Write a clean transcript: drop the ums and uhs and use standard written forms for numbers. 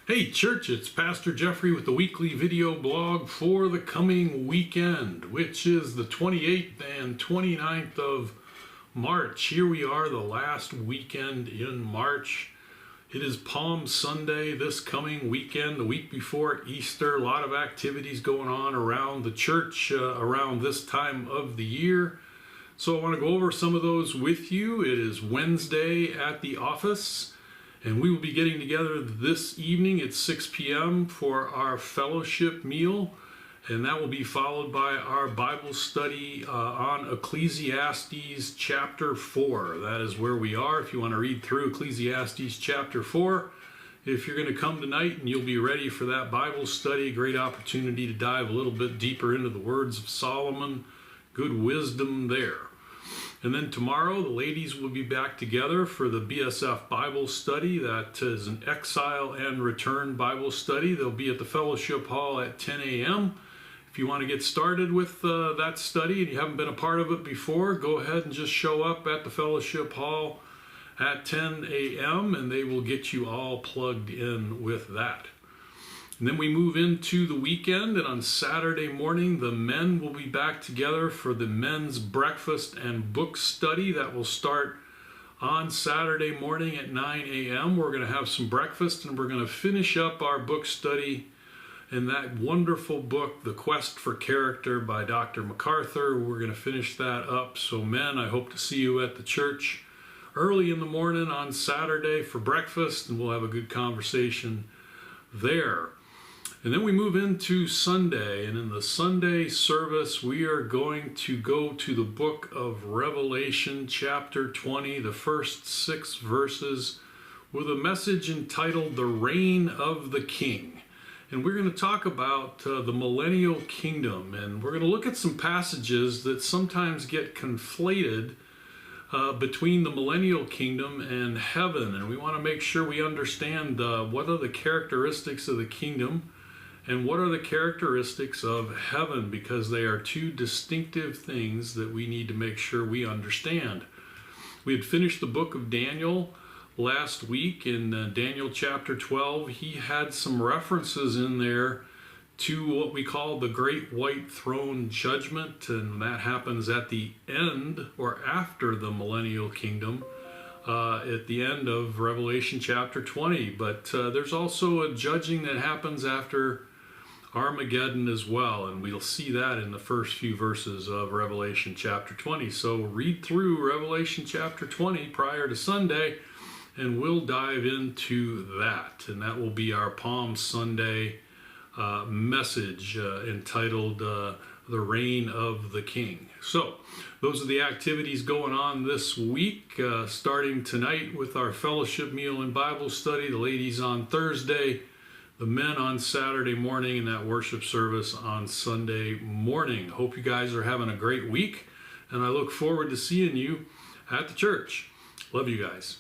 Hey church, it's Pastor Geoffrey with the weekly video blog for the coming weekend, which is the 28th and 29th of March. Here we are, the last weekend in March. It is Palm Sunday this coming weekend, the week before Easter. A lot of activities going on around the church around this time of the year. So I want to go over some of those with you. It is Wednesday at the office. And we will be getting together this evening at 6 p.m. for our fellowship meal. And that will be followed by our Bible study on Ecclesiastes chapter 4. That is where we are. If you want to read through Ecclesiastes chapter 4, if you're going to come tonight and you'll be ready for that Bible study, great opportunity to dive a little bit deeper into the words of Solomon. Good wisdom there. And then tomorrow, the ladies will be back together for the BSF Bible study. That is an exile and return Bible study. They'll be at the fellowship hall at 10 a.m. If you want to get started with that study and you haven't been a part of it before, go ahead and just show up at the fellowship hall at 10 a.m. and they will get you all plugged in with that. And then we move into the weekend, and on Saturday morning, the men will be back together for the men's breakfast and book study. That will start on Saturday morning at 9 a.m. We're going to have some breakfast, and we're going to finish up our book study in that wonderful book, The Quest for Character by Dr. MacArthur. We're going to finish that up. So men, I hope to see you at the church early in the morning on Saturday for breakfast, and we'll have a good conversation there. And then we move into Sunday, and in the Sunday service, we are going to go to the book of Revelation, chapter 20, the first 6 verses, with a message entitled The Reign of the King. And we're going to talk about the Millennial Kingdom, and we're going to look at some passages that sometimes get conflated between the Millennial Kingdom and heaven. And we want to make sure we understand what are the characteristics of the kingdom and what are the characteristics of heaven, because they are two distinctive things that we need to make sure we understand. We had finished the book of Daniel last week in Daniel chapter 12. He had some references in there to what we call the Great White Throne Judgment, and that happens at the end or after the Millennial Kingdom. At the end of Revelation chapter 20. But there's also a judging that happens after Armageddon as well, and we'll see that in the first few verses of Revelation chapter 20. So read through Revelation chapter 20 prior to Sunday, and we'll dive into that. And that will be our Palm Sunday message entitled The Reign of the King. So those are the activities going on this week, starting tonight with our fellowship meal and Bible study, the ladies on Thursday, the men on Saturday morning, and that worship service on Sunday morning. Hope you guys are having a great week, and I look forward to seeing you at the church. Love you guys.